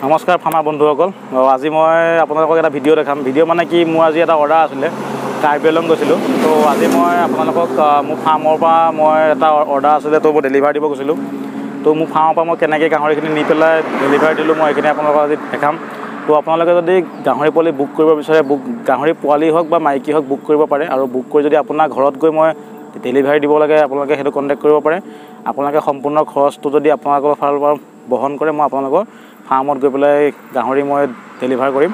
নমস্কাৰ ফাৰ্মাৰ বন্ধুসকল। আজি মই আপোনালোকক এটা ভিডিঅ' দেখাম। ভিডিঅ' মানে কি, মোৰ আজি এটা অৰ্ডাৰ আছিলে, কাৰ্বি আংলং গৈছিলোঁ। তো আজি মই আপোনালোকক মোৰ ফাৰ্মৰ পৰা মই এটা অৰ্ডাৰ আছিলে, তো মই ডেলিভাৰী দিব গৈছিলোঁ। তো মোৰ ফাৰ্মৰ পৰা মই কেনেকৈ গাহৰিখিনি নি পেলাই ডেলিভাৰী দিলোঁ, মই এইখিনি আপোনালোকক আজি দেখাম। তো আপোনালোকে যদি গাহৰি পোৱালি বুক কৰিব বিচাৰে, গাহৰি পোৱালি হওক বা মাইকী হওক বুক কৰিব পাৰে। আৰু বুক কৰি যদি আপোনাৰ ঘৰত গৈ মই ডেলিভাৰী দিব লাগে, আপোনালোকে সেইটো কণ্টেক্ট কৰিব পাৰে। আপোনালোকে সম্পূৰ্ণ খৰচটো যদি আপোনালোকৰ ফালৰ পৰা বহন কৰে, মই আপোনালোকৰ ফাৰ্মত গৈ পেলাই গাহৰি মই ডেলিভাৰ কৰিম।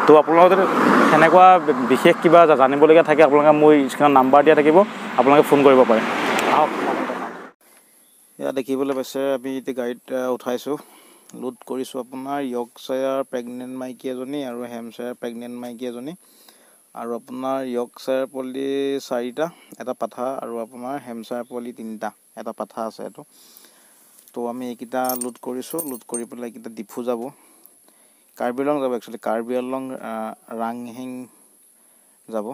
তো আপোনালোকে যদি সেনেকুৱা বিশেষ কিবা জানিবলগীয়া থাকে, আপোনালোকে মোৰ স্ক্ৰীণত নাম্বাৰ দিয়া থাকিব, আপোনালোকে ফোন কৰিব পাৰে। এয়া দেখিবলৈ পাইছে, আমি এতিয়া গাড়ীত উঠাইছোঁ, লোড কৰিছোঁ আপোনাৰ য়ৰ্কশ্বায়াৰ প্ৰেগনেণ্ট মাইকী এজনী আৰু হেমশ্বায়াৰ প্ৰেগনেণ্ট মাইকী এজনী, আৰু আপোনাৰ য়ৰ্কশ্বায়াৰ পোৱালি 4টা, এটা পাঠা, আৰু আপোনাৰ হেমশ্বায়াৰ পোৱালি 3টা, এটা পাঠা আছে এইটো। তো আমি এইকেইটা লোড কৰিছোঁ, লোড কৰি পেলাই এইকেইটা ডিফু যাব, কাৰ্বি আংলং যাব, একচুৱেলি কাৰ্বি আংলং ৰাংহিং যাব।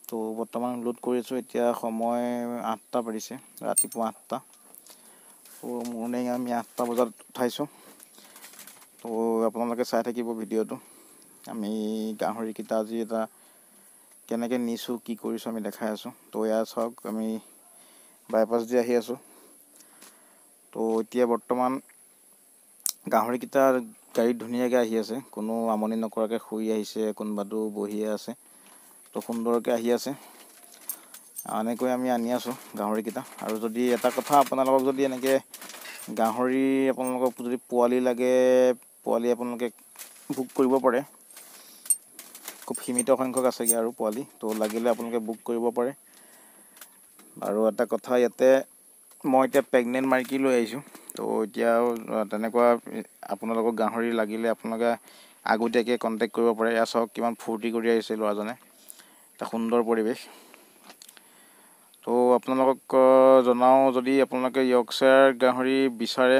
তো বৰ্তমান লোড কৰিছোঁ, এতিয়া সময় 8টা বাজিছে, ৰাতিপুৱা 8টা। তো মৰ্ণিং আমি 8টা বজাত উঠাইছোঁ। তো আপোনালোকে চাই থাকিব ভিডিঅ'টো। আমি গাহৰিকেইটা আজি এটা কেনেকৈ নিছোঁ, কি কৰিছোঁ আমি দেখাই আছোঁ। তো এয়া চাওক, আমি বাইপাছ দি আহি আছোঁ। তো এতিয়া বৰ্তমান গাহৰিকেইটা গাড়ীত ধুনীয়াকৈ আহি আছে, কোনো আমনি নকৰাকৈ শুই আহিছে, কোনোবাটো বহিয়ে আছে। তো সুন্দৰকৈ আহি আছে। এনেকৈ আমি আনি আছোঁ গাহৰিকেইটা। আৰু যদি এটা কথা, আপোনালোকক যদি এনেকৈ গাহৰি আপোনালোকক যদি পোৱালি লাগে, পোৱালি আপোনালোকে বুক কৰিব পাৰে। খুব সীমিত সংখ্যক আছেগৈ আৰু পোৱালি, তো লাগিলে আপোনালোকে বুক কৰিব পাৰে। আৰু এটা কথা, ইয়াতে মই এতিয়া প্ৰেগনেণ্ট মাইকী লৈ আহিছোঁ। তো এতিয়া তেনেকুৱা আপোনালোকক গাহৰি লাগিলে আপোনালোকে আগতীয়াকৈ কণ্টেক্ট কৰিব পাৰে। এয়া চাওক কিমান ফূৰ্তি কৰি আহিছে ল'ৰাজনে, এটা সুন্দৰ পৰিৱেশ। তো আপোনালোকক জনাওঁ, যদি আপোনালোকে য়ৰ্কশ্বায়াৰ গাহৰি বিচাৰে,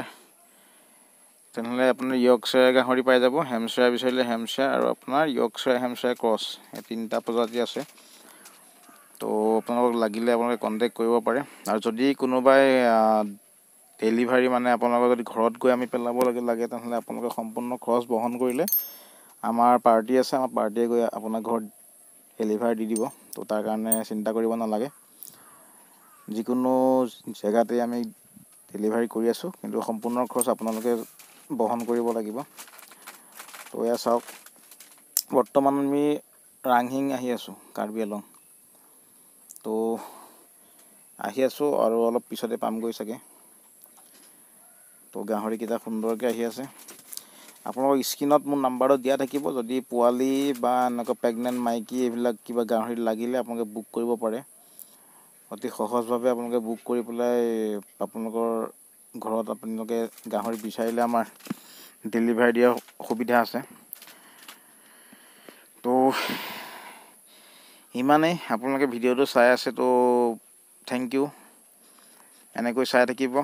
তেনেহ'লে আপোনাৰ য়ৰ্কশ্বায়াৰ গাহৰি পাই যাব। হেমশ্বায়াৰ বিচাৰিলে হেমশ্বায়াৰ, আৰু আপোনাৰ য়ৰ্কশ্বায়াৰ হেমশ্বায়াৰ ক্ৰছ, এই 3টা প্ৰজাতি আছে। তো আপোনালোকক লাগিলে আপোনালোকে কণ্টেক্ট কৰিব পাৰে। আৰু যদি কোনোবাই ডেলিভাৰী মানে আপোনালোকৰ যদি ঘৰত গৈ আমি পেলাব লাগে, তেনেহ'লে আপোনালোকে সম্পূৰ্ণ খৰচ বহন কৰিলে আমাৰ পাৰ্টি আছে, আমাৰ পাৰ্টিয়ে গৈ আপোনাৰ ঘৰত ডেলিভাৰী দি দিব। তো তাৰ কাৰণে চিন্তা কৰিব নালাগে, যিকোনো জেগাতে আমি ডেলিভাৰী কৰি আছোঁ, কিন্তু সম্পূৰ্ণ খৰচ আপোনালোকে বহন কৰিব লাগিব। তো এয়া চাওক, বৰ্তমান আমি ৰাংহিং আহি আছোঁ, কাৰ্বি আংলং। তো আহি আছোঁ, আৰু অলপ পিছতে পামগৈ চাগে। তো গাহৰিকেইটা সুন্দৰকৈ আহি আছে। আপোনালোকৰ স্ক্ৰীণত মোৰ নাম্বাৰটো দিয়া থাকিব, যদি পোৱালি বা এনেকুৱা প্ৰেগনেণ্ট মাইকী এইবিলাক কিবা গাহৰি লাগিলে আপোনালোকে বুক কৰিব পাৰে। অতি সহজভাৱে আপোনালোকে বুক কৰি পেলাই আপোনালোকৰ ঘৰত আপোনালোকে গাহৰি বিচাৰিলে আমাৰ ডেলিভাৰী দিয়াৰ সুবিধা আছে। তো ইমানেই, আপোনালোকে ভিডিঅ'টো চাই আছে, তো থেংক ইউ। এনেকৈ চাই থাকিব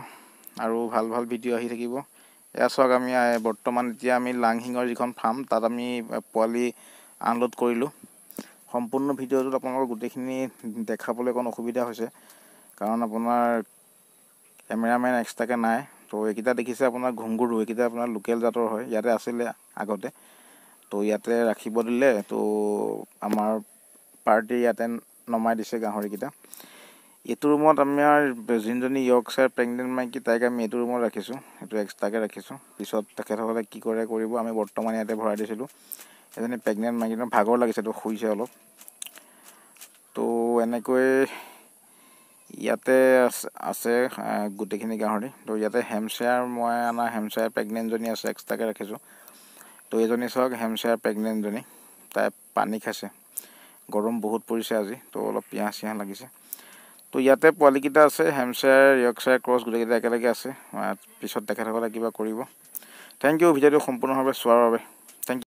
আৰু ভাল ভাল ভিডিঅ' আহি থাকিব। এয়া চাওক, আমি বৰ্তমান এতিয়া আমি লাংহিঙৰ যিখন ফাৰ্ম, তাত আমি পোৱালি আনলোড কৰিলোঁ। সম্পূৰ্ণ ভিডিঅ'টোত আপোনালোকৰ গোটেইখিনি দেখাবলৈ অকণ অসুবিধা হৈছে, কাৰণ আপোনাৰ কেমেৰামেন এক্সট্ৰাকৈ নাই। তো এইকেইটা দেখিছে আপোনাৰ ঘুংগুৰু, এইকেইটা আপোনাৰ লোকেল জাতৰ হয়, ইয়াতে আছিলে আগতে। তো ইয়াতে ৰাখিব দিলে, তো আমাৰ পাৰ্টি ইয়াতে নমাই দিছে গাহৰিকেইটা। এইটো ৰুমত আমাৰ যোনজনী য়ৰ্কশ্বায়াৰ প্ৰেগনেণ্ট মাইকী, তাইক আমি এইটো ৰুমত ৰাখিছোঁ, এইটো এক্সট্ৰাকৈ ৰাখিছোঁ। পিছত তেখেতসকলে কি কৰে কৰিব, আমি বৰ্তমান ইয়াতে ভৰাই দিছিলোঁ। এজনী প্ৰেগনেণ্ট মাইকী, ভাগৰ লাগিছে, তো শুইছে অলপ। তো এনেকৈ ইয়াতে আছে গোটেইখিনি গাহৰি। তো ইয়াতে হেমশ্বায়াৰ, মই অনা হেমশ্বায়াৰ প্ৰেগনেণ্টজনী আছে, এক্সট্ৰাকৈ ৰাখিছোঁ। তো এইজনী চাওক, হেমশ্বায়াৰ প্ৰেগনেণ্টজনী, তাই পানী খাইছে, গৰম বহুত পৰিছে আজি, তো অলপ পিয়াহ চিয়াহ লাগিছে। তো ইয়াতে পোৱালিকেইটা আছে, হেমশ্বায়াৰ য়ৰ্কশ্বায়াৰ ক্ৰছ গোটেইকেইটা একেলগে আছে। পিছত তেখেতসকলে কিবা কৰিব। থেংক ইউ ভিডিঅ'টো সম্পূৰ্ণভাৱে চোৱাৰ বাবে।